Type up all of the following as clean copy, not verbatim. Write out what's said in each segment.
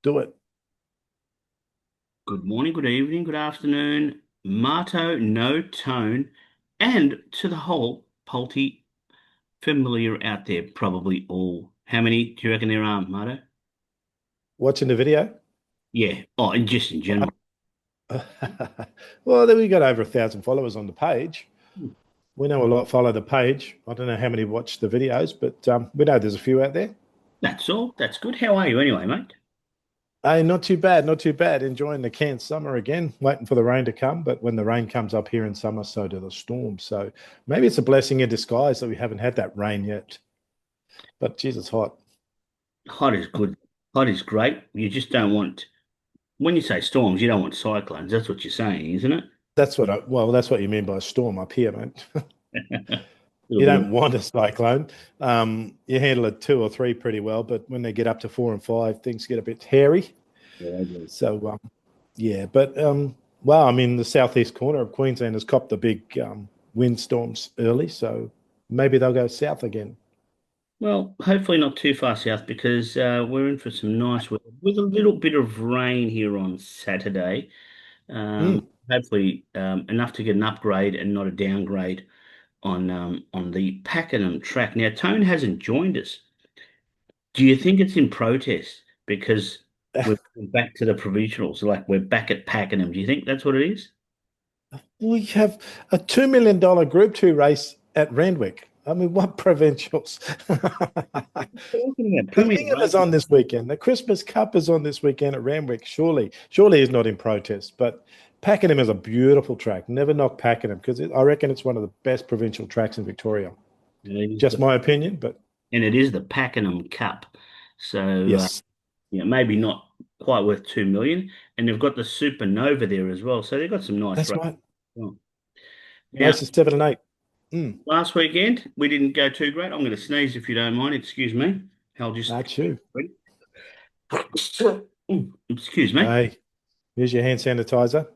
Do it. Good morning, good evening, good afternoon, Marto, no tone, and to the whole Palti familiar out there, probably all. How many do you reckon there are, Marto? Watching the video. Yeah. Oh, and just in general. Well, then we got over 1,000 followers on the page. We know a lot follow the page. I don't know how many watch the videos, but we know there's a few out there. That's all. That's good. How are you anyway, mate? Hey, not too bad, not too bad. Enjoying the Cairns summer again, waiting for the rain to come. But when the rain comes up here in summer, so do the storms. So maybe it's a blessing in disguise that we haven't had that rain yet. But geez, it's hot. Hot is good. Hot is great. You just don't want, when you say storms, you don't want cyclones. That's what you're saying, isn't it? That's what you mean by a storm up here, mate. A little You bit of, don't want a cyclone. You handle it two or three pretty well, but when they get up to four and five, things get a bit hairy. yeah, yeah. So, yeah, but well, I mean, the southeast corner of Queensland has copped the big windstorms early, so maybe they'll go south again. Well, hopefully not too far south because we're in for some nice weather with a little bit of rain here on Saturday. Mm. Hopefully enough to get an upgrade and not a downgrade on the Pakenham track. Now, Tone hasn't joined us. Do you think it's in protest because we're back to the provincials, like we're back at Pakenham? Do you think that's what it is? We have a $2 million Group 2 race at Randwick. I mean, what provincials? Talking about The Premier Ingham is Racing. on this weekend. The Christmas Cup is on this weekend at Randwick. Surely he's not in protest. But Pakenham is a beautiful track. Never knock Pakenham because I reckon it's one of the best provincial tracks in Victoria. And it is Just my opinion, but the Pakenham Cup. So yes, maybe not quite worth 2 million. And they've got the Supernova there as well. So they've got some nice that's races. right. Well. Now, Races 7 and 8. Mm, last weekend we didn't go too great. I'm going to sneeze if you don't mind. Excuse me. I'll just that's you. excuse me. Hey, here's your hand sanitizer.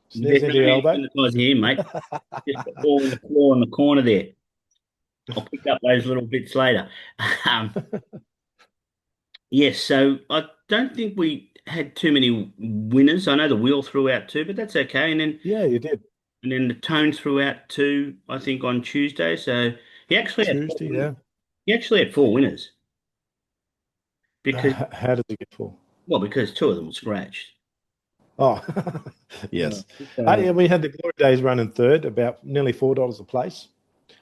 Sneeze There's no into your hand elbow. sanitizer here, mate. Just all on the floor in the corner there. I'll pick up those little bits later. Um, yes, so I don't think we had too many winners. I know the wheel threw out two, but that's okay. Yeah, you did. And then the tone threw out two, I think, on Tuesday. So he actually had four Tuesday, winners. yeah. He actually had four winners because, How did you get for? well, because two of them were scratched. Oh, Yeah. yes. So, Yeah, we had the Glory Days running third, about nearly $4 a place.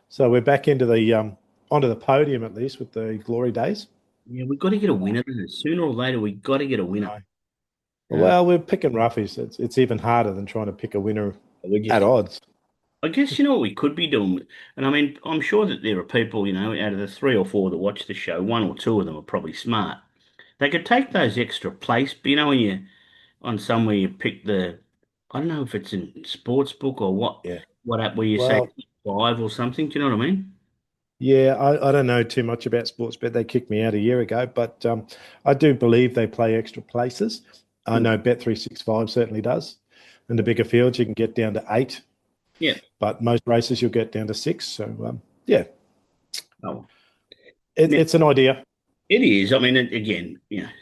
So we're back into the onto the podium at least with the Glory Days. yeah, we've got to get a winner. Sooner or later, we've got to get a I winner. know. Uh, Well, we're picking roughies. It's even harder than trying to pick a winner we at just, odds. I guess, you know what we could be doing? And I mean, I'm sure that there are people, out of the three or four that watch the show, one or two of them are probably smart. They could take those extra place, but when you're on somewhere you pick I don't know if it's in sports book or Yeah. what app where you say Well, five or something. Do you know what I mean? yeah, I don't know too much about sports bet. They kicked me out a year ago, but I do believe they play extra places. I Hmm. know Bet365 certainly does. And the bigger fields, you can get down to eight, Yeah. but most races you'll get down to six. So, yeah, Oh, now, it's an idea. it is. I mean, again,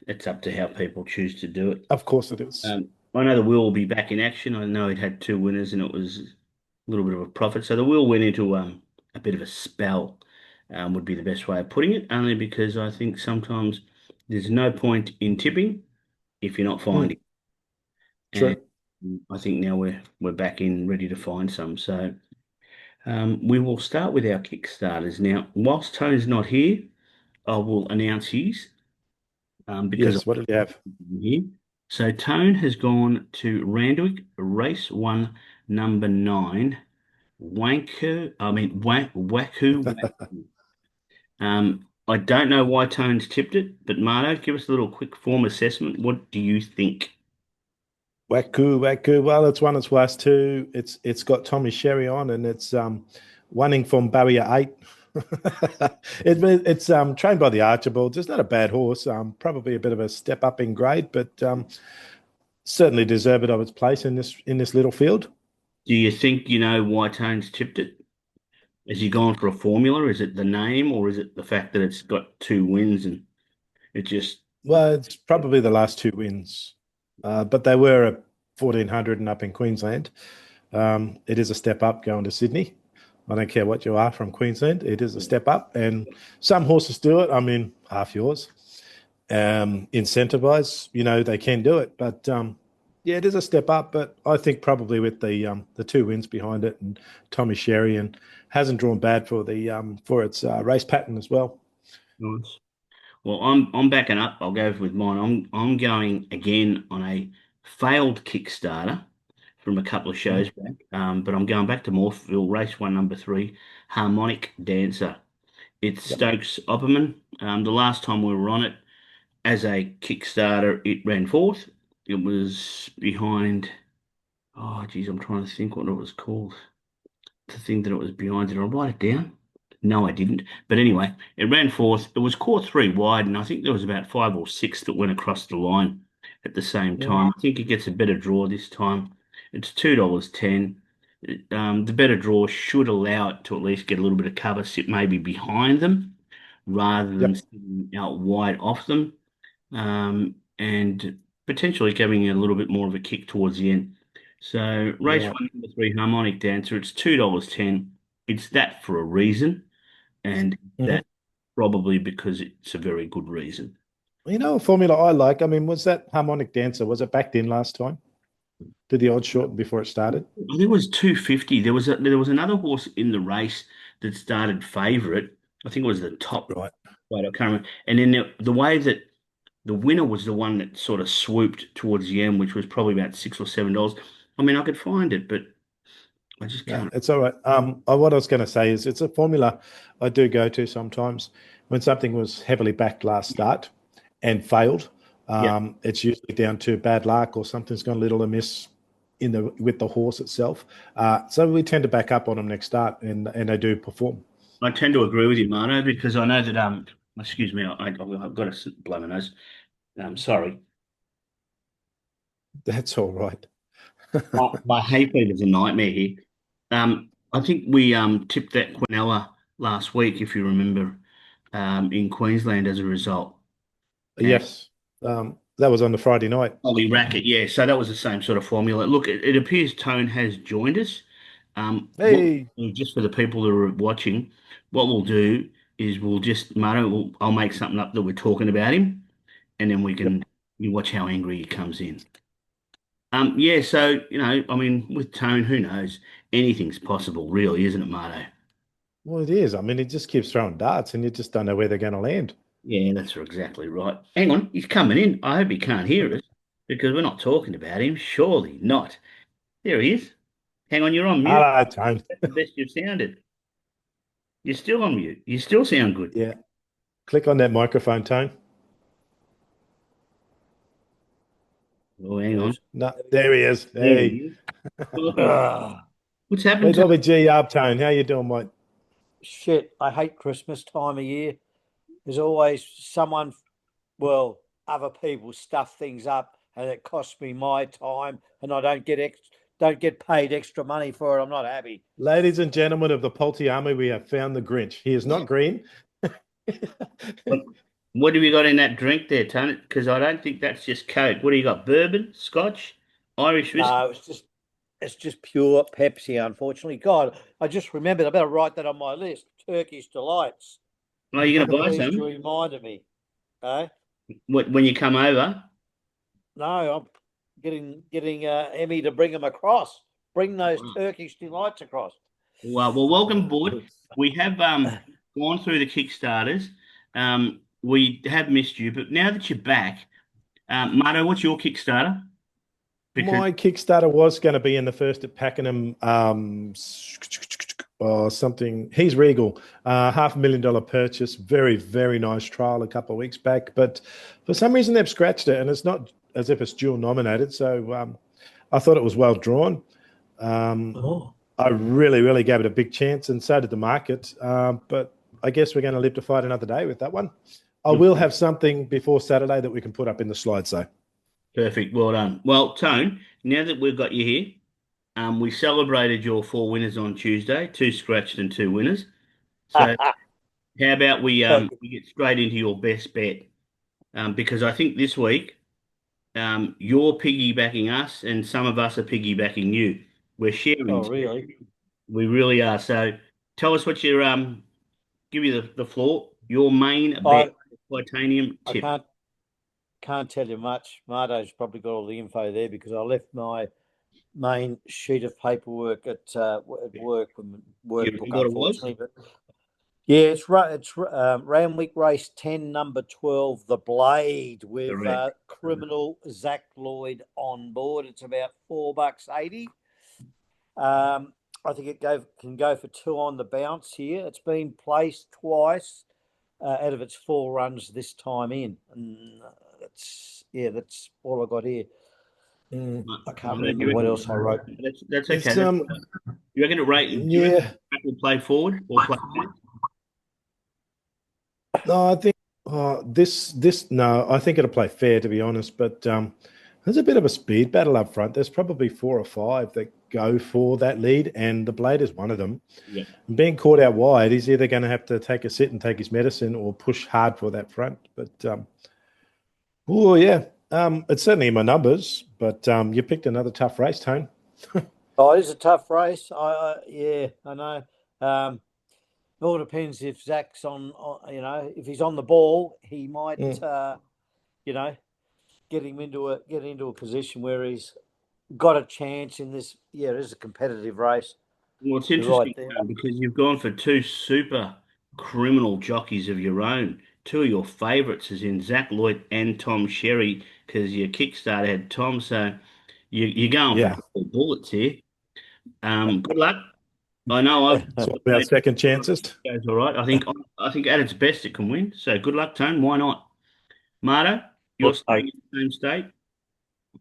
it's up to how people choose to do it. Of course it is. I know the wheel will be back in action. I know it had two winners and it was a little bit of a profit. So the wheel went into a bit of a spell, would be the best way of putting it, only because I think sometimes there's no point in tipping if you're not Mm, finding. And true. I think now we're back in ready to find some. So we will start with our Kickstarters. Now, whilst Tone's not here, I will announce his because Yes. What did you have? I'm here. So Tone has gone to Randwick, race one, number nine, Waku. I don't know why Tone's tipped it, but Marto, give us a little quick form assessment. What do you think? Waku, Waku. Well, it's won its last two. It's got Tommy Sherry on, and it's winning from barrier eight. It's trained by the Archibalds. It's not a bad horse. Probably a bit of a step up in grade, but certainly deserve it of its place in this little field. Do you think you know why Tone's tipped it? Has he gone for a formula? Is it the name or is it the fact that it's got two wins and it just? Well, it's probably the last two wins, but they were at 1400 and up in Queensland. It is a step up going to Sydney. I don't care what you are from Queensland. It is a step up, and some horses do it. I mean, half yours. Incentivize, they can do it, but yeah, it is a step up. But I think probably with the two wins behind it, and Tommy Sherry, and hasn't drawn bad for the for its race pattern as well. Nice. Well, I'm backing up. I'll go with mine. I'm going again on a failed Kickstarter from a couple of Mm. shows back. But I'm going back to Morpheville, race one, number three, Harmonic Dancer. It's Yep. Stokes Opperman. The last time we were on it as a Kickstarter, it ran fourth. It was behind. Oh, geez, I'm trying to think what it was called. The thing that it was behind. Did I write it down? No, I didn't. But anyway, it ran fourth. It was caught three wide, and I think there was about five or six that went across the line at the same Mm. time. I think it gets a better draw this time. It's $2.10. The better draw should allow it to at least get a little bit of cover, sit maybe behind them rather than Yep. sitting out wide off them, and potentially giving it a little bit more of a kick towards the end. So race Right. one, number three, Harmonic Dancer. It's $2.10. It's that for a reason, and Mhm. that probably because it's a very good reason. A formula I like. I mean, was that harmonic dancer? Was it backed in last time? Did the odds shorten before it started? I think it was 250. There was another horse in the race that started favourite. I think it was the top. Right. Wait, I can't remember. And then the way that the winner was the one that sort of swooped towards the end, which was probably about $6 or $7. I mean, I could find it, but I just No, can't. it's all right. What I was going to say is it's a formula I do go to sometimes when something was heavily backed last start and failed. Yeah, It's usually down to bad luck or something's gone a little amiss in the with the horse itself. So we tend to back up on them next start, and they do perform. I tend to agree with you, Mano, because I know that excuse me, I've got to blow my nose. Sorry. That's all right. My hay fever's a nightmare here. I think we tipped that Quinella last week, if you remember, in Queensland as a result. And Yes, that was on the Friday night. Ollie Racket, yeah. So that was the same sort of formula. Look, it appears Tone has joined us. What Hey, just for the people that are watching, what we'll do is we'll just Mano, I'll make something up that we're talking about him, and then we yep. can you watch how angry he comes in. Yeah, so I mean, with Tone, who knows? Anything's possible, really, isn't it, Marto? Well, it is. I mean, it just keeps throwing darts, and you just don't know where they're going to land. Yeah, that's exactly right. Hang on, he's coming in. I hope he can't hear us because we're not talking about him. Surely not. There he is. Hang on, you're on mute. Hello, Tone. That's the best you've sounded. You're still on mute. You still sound good. Yeah, click on that microphone, Tone. Oh, hang on. There's no, there he is. There he Hey, is. Oh, Ugh, what's happened we to? got with G up, Tone. How you doing, mate? shit, I hate Christmas time of year. There's always someone, well, other people stuff things up and it costs me my time and I don't get paid extra money for it. I'm not happy. Ladies and gentlemen of the PALTI army, we have found the Grinch. He is not green. What, what have you got in that drink there, Tony? Because I don't think that's just Coke. What do you got? Bourbon, Scotch, Irish whiskey? No, it's just pure Pepsi, unfortunately. God, I just remembered I better write that on my list. Turkish delights. Are you going to buy Pleased you some reminded me. Eh? when you come over? No, I'm getting Emmy to bring them across. Bring those Wow. Turkish delights across. Well, welcome aboard. We have gone through the Kickstarters. We have missed you, but now that you're back, Marto, what's your Kickstarter? Because My Kickstarter was going to be in the first at Pakenham, or something. He's Regal, $500,000 purchase. Very, very nice trial a couple of weeks back. But for some reason, they've scratched it, and it's not as if it's dual nominated. So I thought it was well drawn. Um, Oh. I really, really gave it a big chance, and so did the market. But I guess we're going to live to fight another day with that one. I will have something before Saturday that we can put up in the slides, though. perfect, well done. Well, Tone, now that we've got you here, we celebrated your four winners on Tuesday, two scratched and two winners. So how about we get straight into your best bet? because I think this week you're piggybacking us, and some of us are piggybacking you. We're sharing. Oh, really? We really are. So tell us what your give you the floor. Your main bet, I titanium I tip. can't tell you much. Marto's probably got all the info there because I left my main sheet of paperwork at work when Do you work book, remember what it was? unfortunately. But yeah, it's right. It's Randwick Race 10, number 12, the Blade, with Correct. criminal Zach Lloyd on board. It's about $4.80. I think can go for two on the bounce here. It's been placed twice out of its four runs this time in, and that's all I got here. I can't remember what else I wrote. That's okay. It's You reckon it rate? Do you reckon yeah. it will play forward or play back? No, I think this no, I think it'll play fair to be honest, but there's a bit of a speed battle up front. There's probably four or five that go for that lead, and the Blade is one of them. Yeah. Being caught out wide, he's either going to have to take a sit and take his medicine or push hard for that front. But oh yeah, it's certainly in my numbers. But you picked another tough race, Tone. Oh, it is a tough race. Yeah, I know. It all depends if Zach's if he's on the ball, he might, you know, get into a position where he's got a chance in this. Yeah, it is a competitive race. Well, it's You're right interesting there. because you've gone for two super criminal jockeys of your own. Two of your favourites is in Zach Lloyd and Tom Sherry because your Kickstarter had Tom. So you're going for Yeah, double bullets here. Good luck. I know I've swap our second chances. goes all right. I think at its best it can win. So good luck, Tone. Why not? Marta, you're staying in the same state.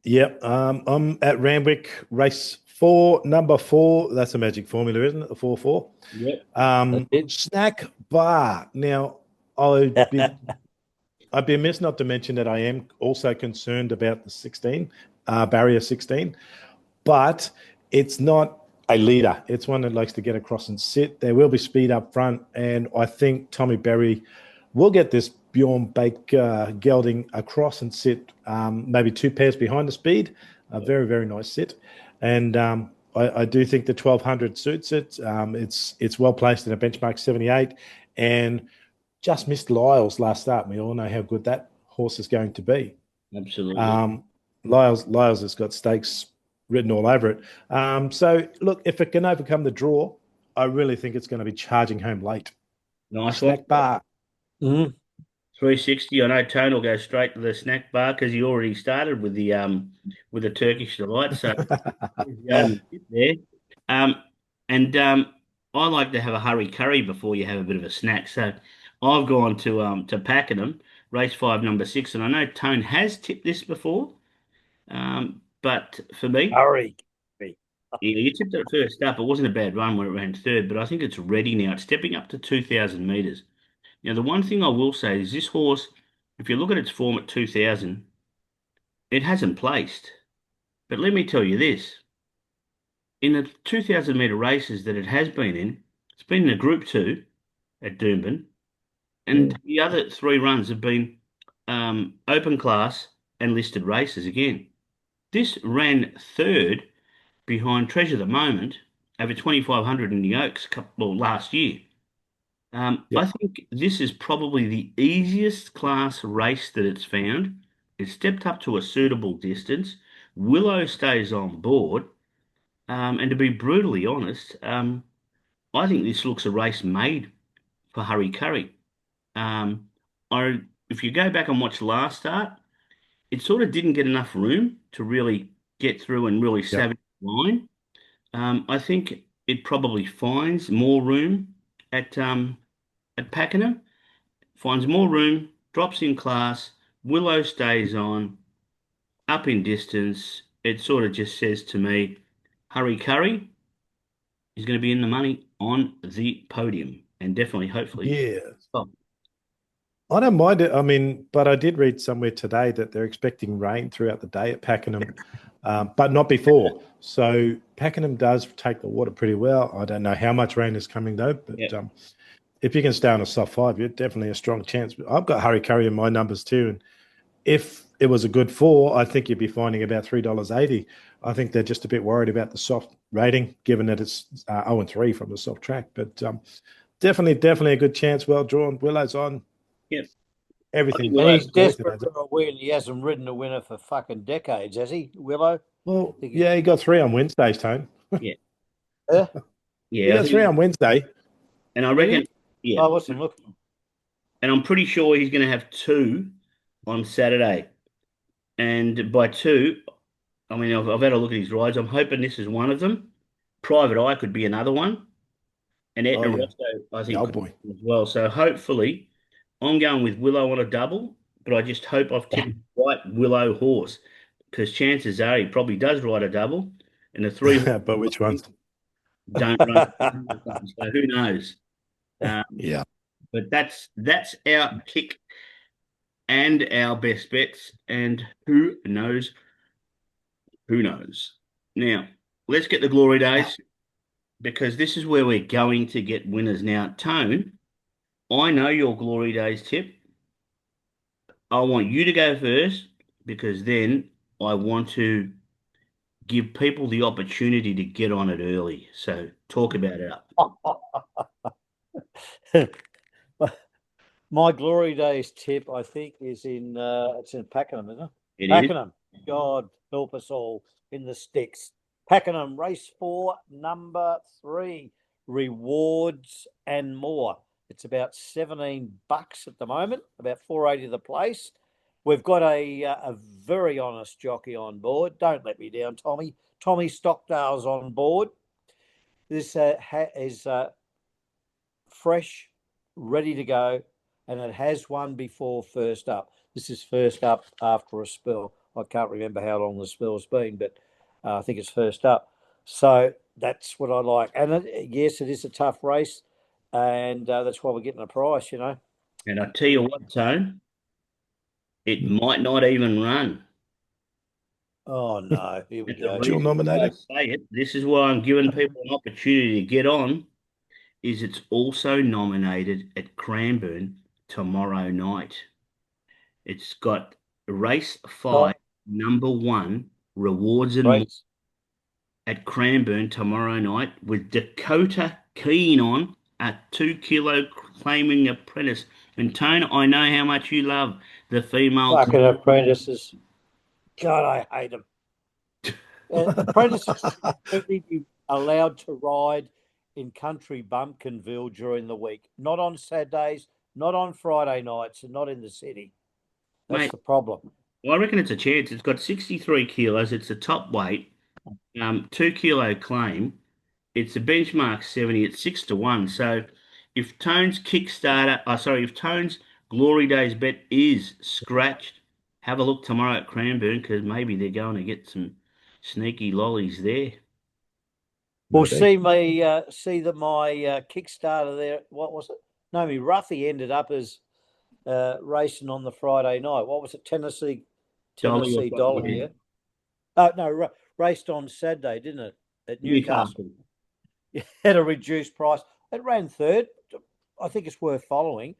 Yep, I'm at Randwick race 4, number 4. That's a magic formula, isn't it? The 4-4. Yep. Snack bar. Now, I'd be I'd be amiss not to mention that I am also concerned about the 16 barrier 16, but it's not a leader. It's one that likes to get across and sit. There will be speed up front, and I think Tommy Berry will get this Bjorn Bake gelding across and sit maybe two pairs behind the speed. A very, very nice sit. And I do think the 1200 suits it. It's well placed in a benchmark 78 and just missed Lyles last start. We all know how good that horse is going to be. Absolutely. Lyles has got stakes written all over it. So, look, if it can overcome the draw, I really think it's going to be charging home late. Nice one. Snack bar. 360. I know Tone will go straight to the snack bar because he already started with the Turkish delight. So there. Um, and I like to have a hurry curry before you have a bit of a snack. So I've gone to Pakenham, race 5, number 6, and I know Tone has tipped this before. But for me, Hurry. yeah, you tipped it first up. It wasn't a bad run when it ran third, but I think it's ready now. It's stepping up to 2,000 meters. Now, the one thing I will say is this horse, if you look at its form at 2,000, it hasn't placed. But let me tell you this. In the 2,000 metre races that it has been in, it's been in a Group 2 at Doomben, and the other 3 runs have been open class and listed races again. This ran third behind Treasure the Moment over 2,500 in the Oaks last year. I think this is probably the easiest class race that it's found. It's stepped up to a suitable distance. Willow stays on board. And to be brutally honest, I think this looks a race made for Hurry Curry. Um, if you go back and watch last start, it sort of didn't get enough room to really get through and really Yep. savage the line. I think it probably finds more room at Pakenham, finds more room, drops in class, Willow stays on, up in distance. It sort of just says to me, Hurry Curry is going to be in the money on the podium and definitely, hopefully. Yeah. Oh, I don't mind it. I mean, but I did read somewhere today that they're expecting rain throughout the day at Pakenham, but not before. So Pakenham does take the water pretty well. I don't know how much rain is coming though, but yeah. if you can stay on a soft 5, you're definitely a strong chance. I've got Hurry Curry in my numbers too, and if it was a good 4, I think you'd be finding about $3.80. I think they're just a bit worried about the soft rating, given that it's 0-3 from the soft track. But definitely a good chance. Well drawn. Willow's on. Yep. Everything. And he's desperate for a win. He hasn't ridden a winner for fucking decades, has he, Willow? Well, yeah, he got 3 on Wednesdays, Tone. Yeah. Yeah. He got 3 on Wednesday. And I reckon, I wasn't looking. And I'm pretty sure he's going to have 2 on Saturday. And by 2, I mean, I've had a look at his rides. I'm hoping this is one of them. Private Eye could be another one. And Etna Rosso, I think, could be as well. So hopefully, I'm going with Willow on a double, but I just hope I've tipped the right Willow horse, because chances are he probably does ride a double, and the 3 but which ones don't run. So who knows? Yeah. But that's our kick and our best bets, and who knows? Who knows? Now, let's get the glory days, because this is where we're going to get winners. Now, Tone, I know your glory days tip. I want you to go first, because then I want to give people the opportunity to get on it early. So talk about it up. My glory days tip, I think, is in it's in Pakenham, isn't it? It Pakenham. God help us all in the sticks. Pakenham, race 4, number 3, rewards and more. It's about $17 at the moment, about $4.80 the place. We've got a very honest jockey on board. Don't let me down, Tommy. Tommy Stockdale's on board. This is fresh, ready to go, and it has won before first up. This is first up after a spell. I can't remember how long the spell's been, but I think it's first up. So that's what I like. And yes, it is a tough race, and that's why we're getting a price, you know. And I tell you what, Tone, it might not even run. Oh, no. Here we go. Dual nominated. I say it. This is why I'm giving people an opportunity to get on, is it's also nominated at Cranbourne tomorrow night. It's got race 5, number 1, rewards and more at Cranbourne tomorrow night, with Dakota Keen on a 2 kilo claiming apprentice. And Tone, I know how much you love the female fucking apprentices. God, I hate them. Apprentices should be allowed to ride in country Bumpkinville during the week, not on Saturdays, not on Friday nights, and not in the city. That's the problem. Well, I reckon it's a chance. It's got 63 kilos. It's a top weight, 2 kilo claim. It's a benchmark 70 at 6-1. So if Tone's if Tone's Glory Days bet is scratched, have a look tomorrow at Cranbourne, because maybe they're going to get some sneaky lollies there. Well, see that my Kickstarter there. What was it? No, me Ruffy ended up as racing on the Friday night. What was it? Tennessee Dollar. Yeah. Oh no, raced on Saturday, didn't it? At Newcastle. At a reduced price. It ran third. I think it's worth following.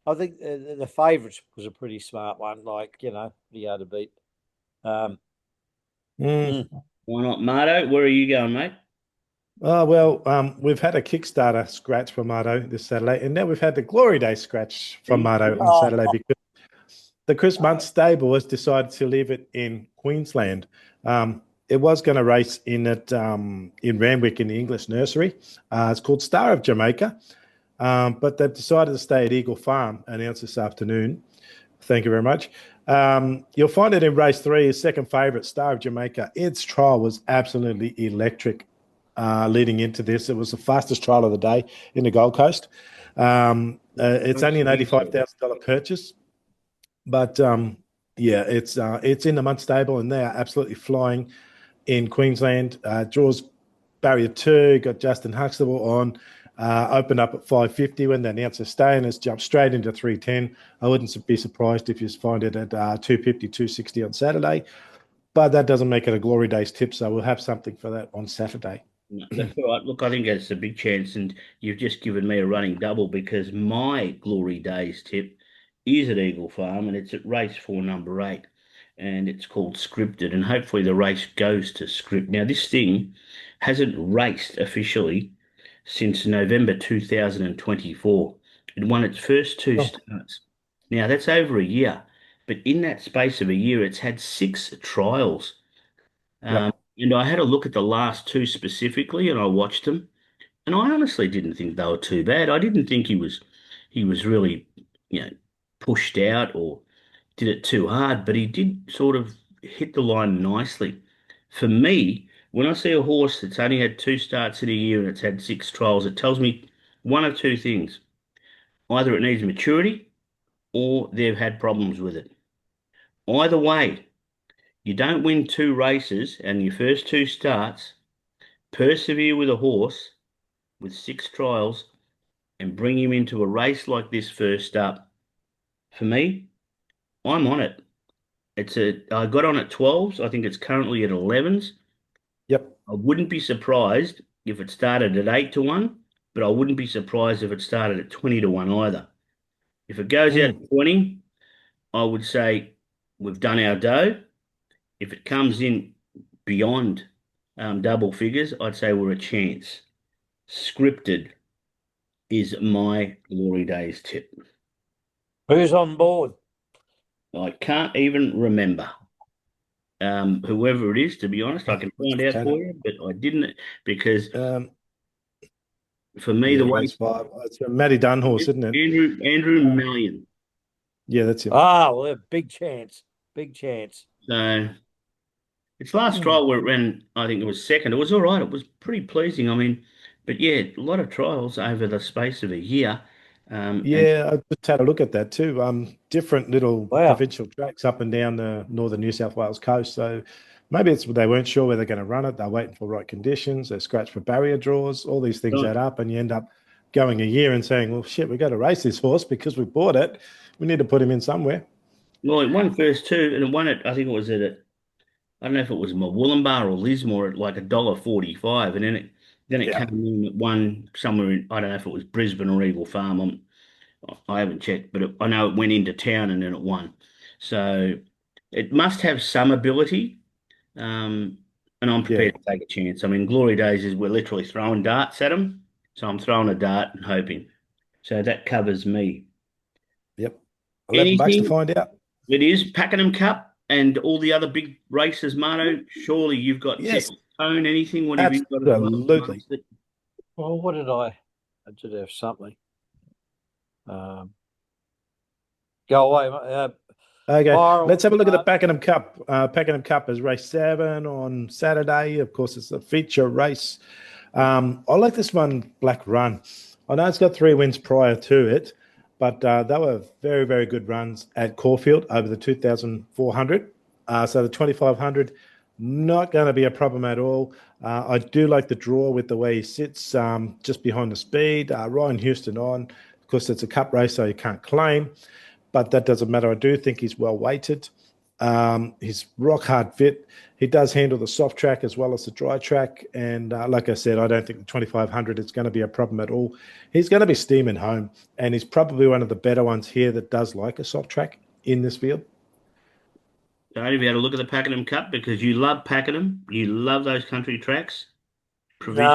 I think the favourites was a pretty smart one. Like, you know, the other beat. Why not, Marto? Where are you going, mate? Oh, well, we've had a Kickstarter scratch for Marto this Saturday, and now we've had the Glory Day scratch from Marto on Saturday, because the Chris Muntz stable has decided to leave it in Queensland. It was going to race in Randwick in the English nursery. It's called Star of Jamaica, but they've decided to stay at Eagle Farm, announced this afternoon. Thank you very much. You'll find it in race 3, his second favourite, Star of Jamaica. Its trial was absolutely electric. Leading into this, it was the fastest trial of the day in the Gold Coast. It's only an $85,000 purchase, but it's in the Muntz stable, and they are absolutely flying in Queensland. Draws barrier 2, got Justin Huxtable on. Opened up at 550 when they announced the stay, and has jumped straight into 310. I wouldn't be surprised if you find it at 250, 260 on Saturday, but that doesn't make it a Glory Days tip, so we'll have something for that on Saturday. No, that's all right. Look, I think that's a big chance, and you've just given me a running double, because my Glory Days tip is at Eagle Farm, and it's at race 4, number 8, and it's called Scripted, and hopefully the race goes to script. Now, this thing hasn't raced officially since November 2024. It won its first two Oh, starts. Now, that's over a year, but in that space of a year, it's had 6 trials. yep. And I had a look at the last two specifically, and I watched them. And I honestly didn't think they were too bad. I didn't think he was really, you know, pushed out or did it too hard, but he did sort of hit the line nicely. For me, when I see a horse that's only had 2 starts in a year and it's had 6 trials, it tells me one of two things. Either it needs maturity or they've had problems with it. Either way, you don't win 2 races and your first 2 starts, persevere with a horse with 6 trials and bring him into a race like this first up. For me, I'm on it. I got on at 12s. I think it's currently at 11s. Yep. I wouldn't be surprised if it started at 8-1, but I wouldn't be surprised if it started at 20-1 either. If it goes out Mm. to 20, I would say we've done our dough. If it comes in beyond double figures, I'd say we're a chance. Scripted is my Glory Days tip. Who's on board? I can't even remember whoever it is, to be honest. I can find out for you, but I didn't because Um, for me, yeah, the way race 5. It's a Matty Dunn horse, isn't it? Andrew Million. Yeah, that's him. Ah, well, big chance. Big chance. So its last Hmm. trial where it ran, I think it was second. It was all right. It was pretty pleasing. I mean, but yeah, a lot of trials over the space of a year. And Yeah, I just had a look at that too. Different little Wow. provincial tracks up and down the northern New South Wales coast. So maybe it's they weren't sure where they're going to run it. They're waiting for right conditions. They scratch for barrier draws. All these things add up, and you end up going a year and saying, "Well, shit, we got to race this horse because we bought it. We need to put him in somewhere." well, it won first two, and it won it. I think it was I don't know if it was Wollumbar or Lismore at like $1.45, and then it Yeah, came in at one somewhere in, I don't know if it was Brisbane or Eagle Farm. I haven't checked, but I know it went into town and then it won. So it must have some ability, um, and I'm yeah, prepared to take a chance. I mean, Glory Days is we're literally throwing darts at them, so I'm throwing a dart and hoping. So that covers me. yep. $11 to Anything? find out. It is Pakenham Cup and all the other big races, Mano. Surely you've got Yes, tips. Tone, anything? What have you got as well absolutely. amongst it? Well, what did I did have something. Um, go away. Okay, Fire let's have a look at the away. Pakenham Cup. Pakenham Cup is race 7 on Saturday. Of course, it's a feature race. I like this one, Black Run. I know it's got 3 wins prior to it, but they were very, very good runs at Caulfield over the 2,400. So the 2,500, not going to be a problem at all. I do like the draw with the way he sits just behind the speed. Ryan Houston on. Of course, it's a cup race, so you can't claim, but that doesn't matter. I do think he's well weighted. He's rock hard fit. He does handle the soft track as well as the dry track. And like I said, I don't think the 2,500 is going to be a problem at all. He's going to be steaming home, and he's probably one of the better ones here that does like a soft track in this field. So have you had a look at the Pakenham Cup because you love Pakenham, you love those country tracks, provincial.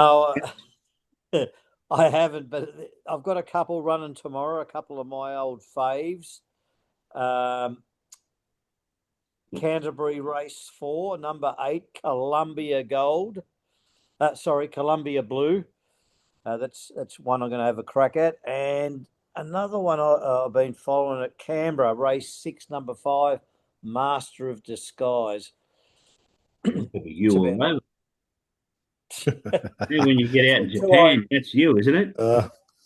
No, I haven't, but I've got a couple running tomorrow. A couple of my old faves. Um, Canterbury Race 4, number 8, Columbia Gold. Sorry, Columbia Blue. That's one I'm going to have a crack at. And another one I've been following at Canberra, Race 6, number 5, Master of Disguise. You It's all about over. Then when you get out in two I Japan, that's you, isn't it?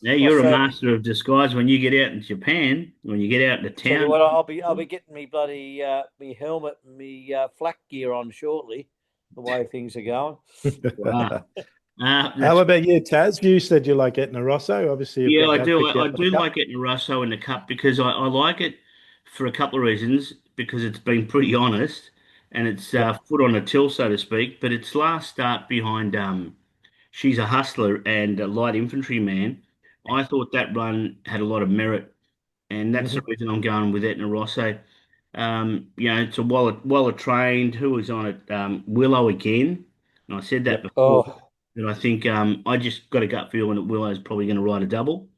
Now you're what's a that? master of disguise when you get out in Japan, when you get out into Tell you town. what, I'll be getting me bloody me helmet and me flak gear on shortly. The way things are going. Wow. How That's about you, Taz? You said you like Etna Rosso. Obviously, you've Yeah, got I that do. picked I out for the do cup. like it in Russo in the cup because I like it for a couple of reasons. Because it's been pretty honest and it's Yep. foot on a till, so to speak. But its last start behind She's a Hustler and a Light Infantry Man, I thought that run had a lot of merit. and that's the reason I'm going with Etna Rosso. It's a Waller trained. Who was on it? Willow again. And I said that Yep. before. Oh, But I think I just got a gut feeling that Willow's probably going to ride a double.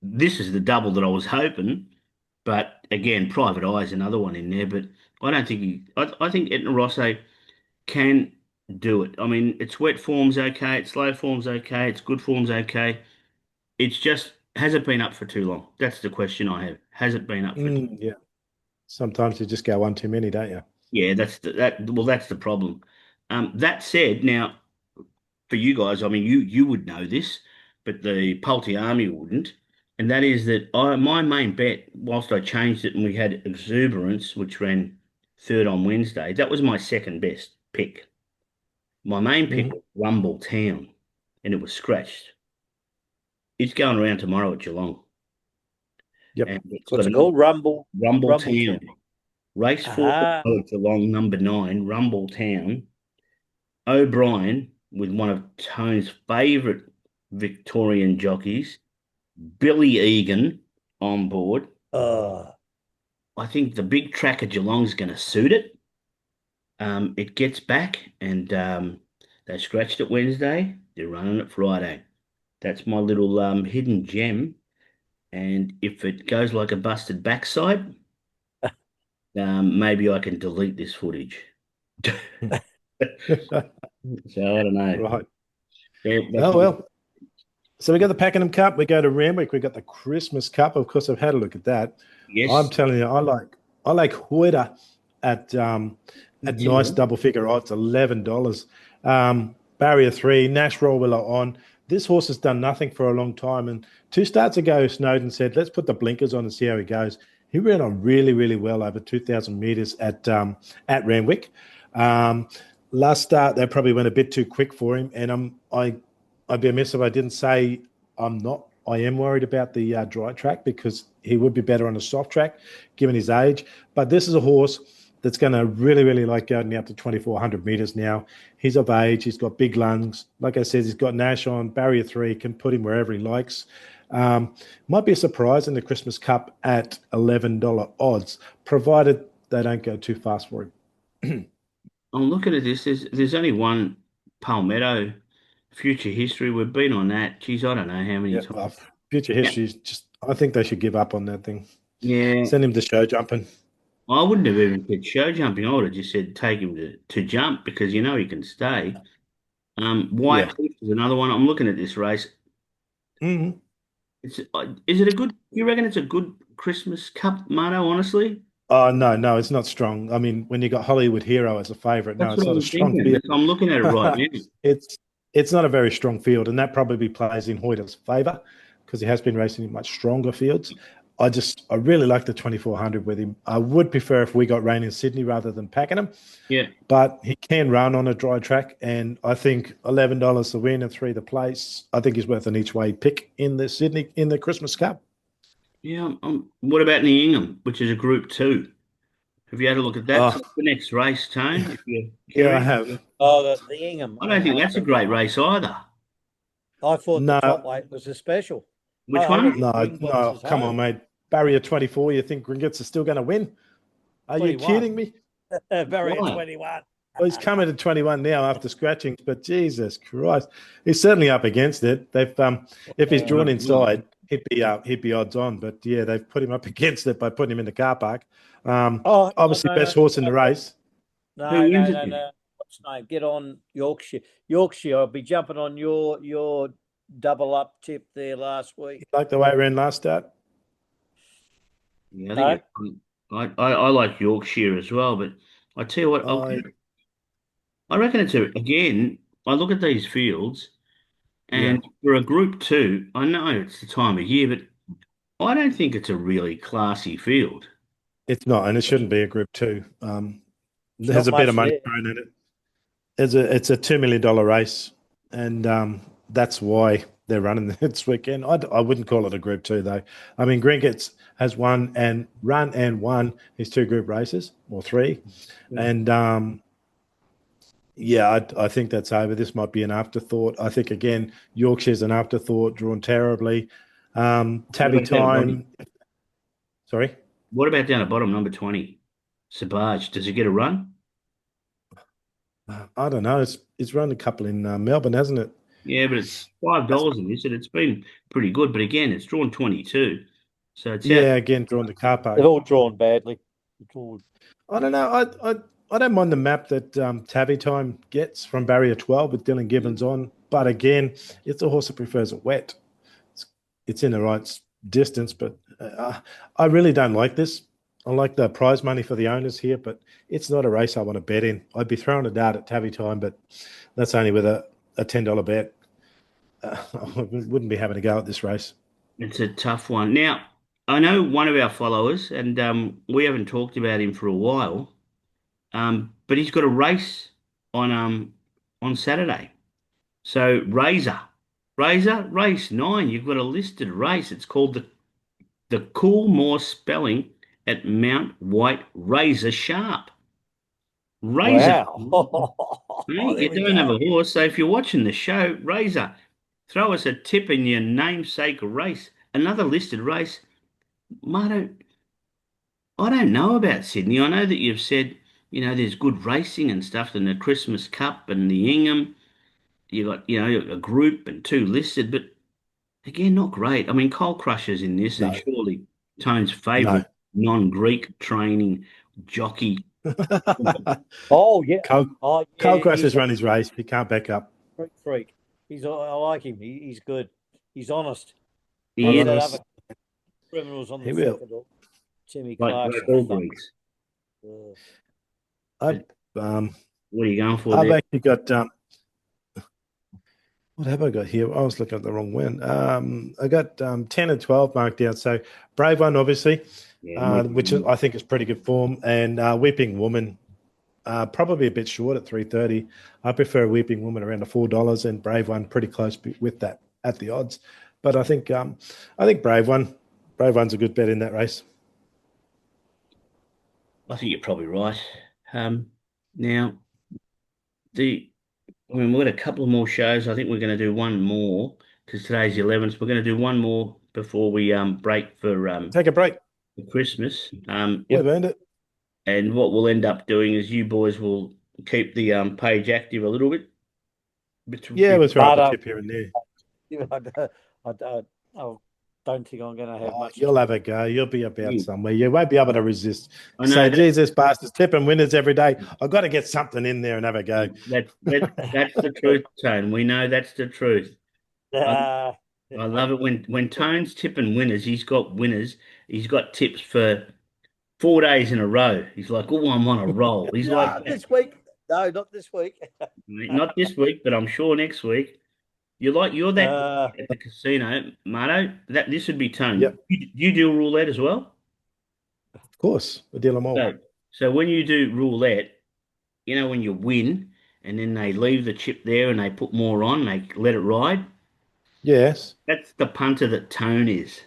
This is the double that I was hoping, but again, Private Eye is another one in there. But I don't think I think Etna Rosso can do it. I mean, its wet form's okay, its slow form's okay, its good form's okay. It's just has it been up for too long? That's the question I have. Has it been up for too? Yeah. Sometimes you just go one too many, don't you? Yeah, that's the problem. That said, now for you guys, I mean, you would know this, but the Palti Army wouldn't. And that is that my main bet, whilst I changed it and we had Exuberance, which ran third on Wednesday, that was my second best pick. My main pick Mhm. was Rumble Town, and it was scratched. It's going around tomorrow at Geelong, Yep. and it's got what's it another called? Rumble Rumble Town. Town. Race 4 Ah, at Geelong, number 9, Rumble Town. O'Brien with one of Tone's favourite Victorian jockeys, Billy Egan, on board. oh, I think the big track of Geelong's going to suit it. It gets back, and they scratched it Wednesday. They're running it Friday. That's my little hidden gem. And if it goes like a busted backside, maybe I can delete this footage. So I don't know. Right. Yeah, Oh, well. So we got the Pakenham Cup. We go to Randwick. We got the Christmas Cup. Of course, I've had a look at that. I'm yes. telling you, I like Hoida at nice double figure odds, $11. Barrier 3, Nash Rawiller on. This horse has done nothing for a long time. And 2 starts ago, Snowden said, let's put the blinkers on and see how he goes. He ran on really, really well over 2,000 metres at Randwick. Last start, they probably went a bit too quick for him. And I'd be amiss if I didn't say I'm not. I am worried about the dry track because he would be better on a soft track given his age. But this is a horse that's going to really, really like going out to 2,400 metres now. He's of age. He's got big lungs. Like I said, he's got Nash on, barrier 3, can put him wherever he likes. Might be a surprise in the Christmas Cup at $11 odds, provided they don't go too fast for him. I'm looking at this. There's only one Palmetto future history. We've been on that. Geez, I don't know how many Yeah, times. future Yeah, history is just, I think they should give up on that thing. yeah. Send him to show jumping. I wouldn't have even said show jumping. I would have just said take him to jump because you know he can stay. White Yeah. Cliff is another one. I'm looking at this race. Mhm. Is it a good? You reckon it's a good Christmas Cup, Mano? Honestly, Oh, no, it's not strong. I mean, when you got Hollywood Hero as a favourite, no, that's it's what not a I'm strong thinking. field. I'm looking at it right now. it's it's not a very strong field, and that probably plays in Hoyter's favour because he has been racing in much stronger fields. I really like the 2,400 with him. I would prefer if we got rain in Sydney rather than Pakenham, Yeah, but he can run on a dry track, and I think $11 to win and 3 to place. I think he's worth an each way pick in the Christmas Cup. yeah. What about in the Ingham, which is a Group 2? Have you had a look at that? Oh, So the next race, Tone, if you're yeah, I curious. have. oh, the Ingham. I don't think that's a great race either. I thought the top No, weight was a special. Which I one? reckon no, Gringotts no. is Come on, home. mate. Barrier 24. You think Gringotts is still going to win? Are you 21. kidding me? Barrier Why? 21. Well, he's coming to 21 now after scratchings, but Jesus Christ, he's certainly up against it. They've if he's drawn inside, he'd be odds on. But yeah, they've put him up against it by putting him in the car park. Oh, Obviously, best horse in the race. Who no, wins no, it no, then? no. What's his name? Get on Yorkshire. Yorkshire. I'll be jumping on your double up tip there last week. Like the way it ran last start. Yeah, I No? think I like Yorkshire as well, but I tell you what, I I reckon it's again. I look at these fields, Yeah, and for a Group 2, I know it's the time of year, but I don't think it's a really classy field. it's not, and it shouldn't be a Group 2. It's There's not a bit of much money there. thrown in it. It's a $2 million race, and that's why they're running this weekend. I wouldn't call it a Group 2 though. I mean, Gringotts has won his 2 group races or 3, and yeah, I think that's over. This might be an afterthought. I think again, Yorkshire's an afterthought, drawn terribly. What Tabby about that time. Sorry. What about down the bottom, number 20? Sabaj, does he get a run? I don't know. It's run a couple in Melbourne, hasn't it? Yeah, but it's $5 in this, and it's been pretty good. But again, it's drawn 22. So it's out. Yeah, again, drawn the car They've park. all drawn badly. It's all- I don't know. I don't mind the map that Tabby Time gets from barrier 12 with Dylan Gibbons on. But again, it's a horse that prefers it wet. It's, it's in the right distance, but I really don't like this. I like the prize money for the owners here, but it's not a race I want to bet in. I'd be throwing a dart at Tabby Time, but that's only with a $10 bet. I wouldn't be having a go at this race. It's a tough one. Now, I know one of our followers, and we haven't talked about him for a while, but he's got a race on Saturday. So Razor race 9. You've got a listed race. It's called the Coolmore Spelling at Mount White Razor Sharp. Razor. Wow. Hey, There you we don't have go. a horse, so if you're watching the show, Razor, throw us a tip in your namesake race. Another listed race. Marto, I don't know about Sydney. I know that you've said, there's good racing and stuff, and the Christmas Cup and the Ingham. You got, a group and two listed, but again, not great. I mean, Coal Crusher's in this, and No, surely Tone's no. favourite non-Greek training jockey. Oh yeah. Cole, Oh Cole yeah. Crash He's has a run his race. He can't back up. freak. I like him. He's good. He's honest. He Who's is that Honest. other criminals on the He will. second or Timmy like Clarkson? all Fuck. Greeks. I've But um, what are you going for I've there? actually got what have I got here? I was looking at the wrong one. I got 10 and 12 marked out. So Brave One, obviously, Yeah, my I think is pretty good form, and Weeping Woman, probably a bit short at 330. I prefer Weeping Woman around the $4, and Brave One pretty close with that at the odds. But I think Brave One's a good bet in that race. I think you're probably right. Now the we've got a couple of more shows. I think we're going to do one more because today's the 11th. We're going to do one more before we break Take a break. for Christmas. We've earned it. And what we'll end up doing is you boys will keep the page active a little bit. Yeah, we'll throw up a But tip here and there. I don't think I'm going to have Oh, much. you'll have a go. You'll be about Yeah. somewhere. You won't be able to resist. I know Say, that, Jesus, bastards, tipping winners every day. I've got to get something in there and have a go. that's the truth, Tone. We know that's the truth. Uh, I love it when Tone's tipping winners. He's got winners. He's got tips for 4 days in a row. He's like, oh, I'm on a roll. He's like, no, this week. No, not this week. not this week, but I'm sure next week. You're that guy at the casino, Marto. That this would be Tone. Yep. You do roulette as well. Of course, we deal them all. So when you do roulette, when you win and then they leave the chip there and they put more on, they let it ride. Yes. That's the punter that Tone is.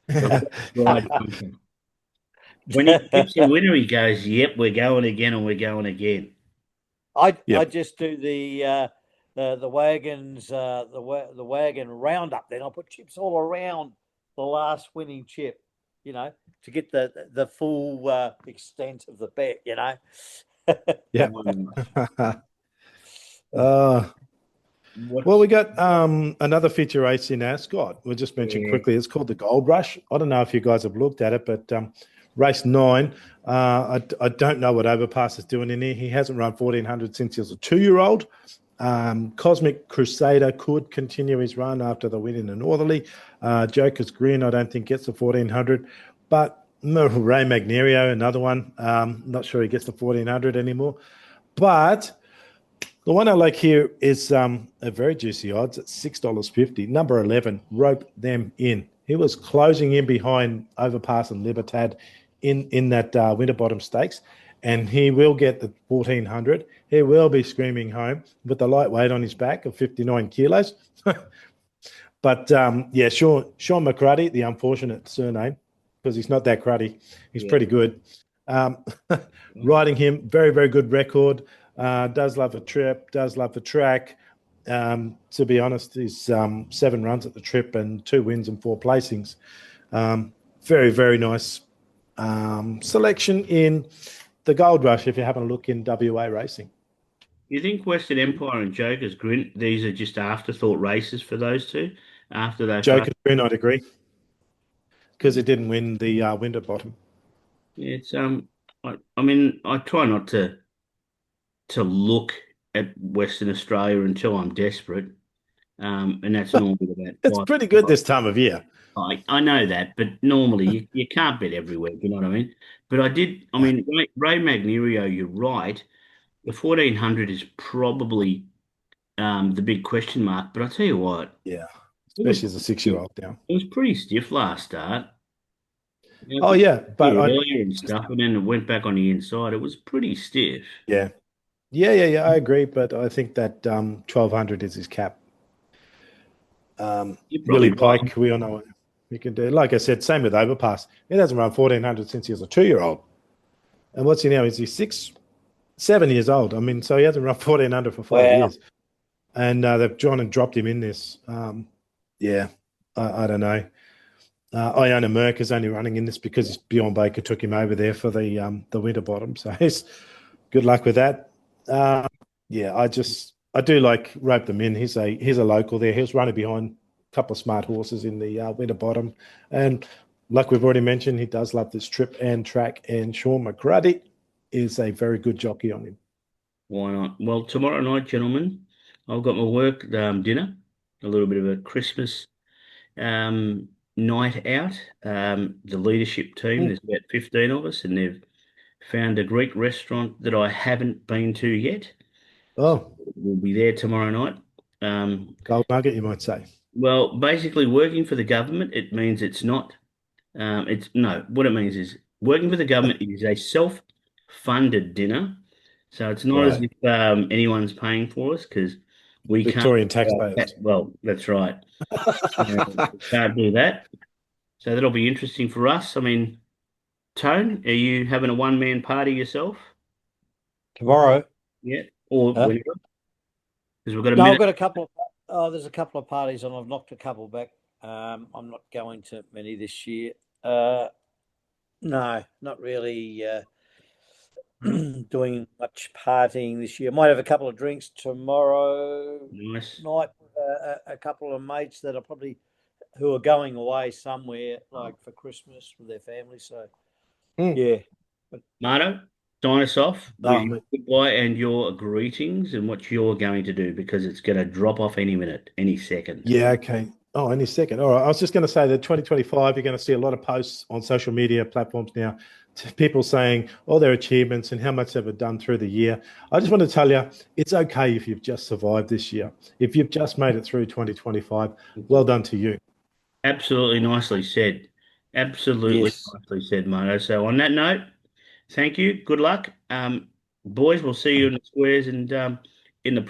The ride punter. When he tips a winner, he goes, "Yep, we're going again and we're going again." I Yep. just do the wagons the wagon roundup. Then I'll put chips all around the last winning chip, to get the full extent of the bet. Yep. What's Well, we got another feature race in Ascot. We'll just mention Yeah. quickly. It's called the Gold Rush. I don't know if you guys have looked at it, but race 9. I don't know what Overpass is doing in here. He hasn't run 1400 since he was a 2-year-old. Cosmic Crusader could continue his run after the win in the Northerly. Joker's Grin, I don't think gets the 1400, but Ray Magnerio, another one. Not sure he gets the 1400 anymore. But the one I like here is a very juicy odds at $6.50. Number 11, Rope Them In. He was closing in behind Overpass and Libertad in that Winterbottom Stakes, and he will get the 1400. He will be screaming home with the lightweight on his back of 59 kilos. But Sean McCruddy, the unfortunate surname, because he's not that cruddy. He's pretty good. Riding him, very, very good record. Does love a trip, does love the track. To be honest, he's 7 runs at the trip and 2 wins and 4 placings. Very, very nice selection in the Gold Rush, if you're having a look in WA racing. You think Western Empire and Joker's Grin, these are just afterthought races for those two after they Joker's Grin, I'd agree, because it didn't win the Winterbottom. Yeah, it's I mean I try not to look at Western Australia until I'm desperate. And that's normally about It's five. pretty good this time of year. I know that, but normally you can't bet every week, you know what I mean? But I mean, Ray Magnerio, you're right. The 1400 is probably the big question mark, but I tell you what, Yeah, it was especially as a 6-year-old now. it was pretty stiff last start. You know, Oh it yeah, but was I earlier and stuff, and then it went back on the inside. It was pretty stiff. yeah, yeah. I agree, but I think that 1200 is his cap. You're Willie probably right. Pike, we all know what he can do. Like I said, same with Overpass. He hasn't run 1400 since he was a 2-year-old. And what's he now? Is he 7 years old? I mean, so he hasn't run 1400 for 5 years. And they've gone and dropped him in this. Yeah, I don't know. Iona Merck is only running in this because Bjorn Baker took him over there for the Winterbottom. So he's good luck with that. Yeah, I do like rope them in. He's a local there. He was running behind a couple of smart horses in the Winterbottom, and like we've already mentioned, he does love this trip and track. And Sean McGrady is a very good jockey on him. Why not? Well, tomorrow night, gentlemen, I've got my work dinner, a little bit of a Christmas night out. The leadership team, there's about 15 of us, and they've found a Greek restaurant that I haven't been to yet. Oh, We'll be there tomorrow night. gold nugget, you might say. Well, basically, working for the government, it means it's not. It's no. What it means is working for the government is a self-funded dinner, so it's not as Right. if anyone's paying for us because we can't. Victorian taxpayers. Well, that's right. We can't do that. So that'll be interesting for us. I mean, Tone, are you having a one-man party yourself? Tomorrow. Yeah, or Huh? whenever? Because we've got a No, I've minute. got a couple of. Oh, there's a couple of parties, and I've knocked a couple back. I'm not going to many this year. No, not really doing much partying this year. Might have a couple of drinks tomorrow Nice. night with a couple of mates that are probably who are going away somewhere, like for Christmas with their family. So yeah, Marto, sign us off with Oh, your goodbye and your greetings and what you're going to do because it's going to drop off any minute, any second. yeah, okay. Oh, any second. All right. I was just going to say that 2025, you're going to see a lot of posts on social media platforms now, people saying all their achievements and how much they've done through the year. I just want to tell you, it's okay if you've just survived this year. If you've just made it through 2025, well done to you. Absolutely nicely said. Absolutely yes. nicely said, Marto. So on that note, thank you. Good luck. Boys, we'll see you in the squares and in the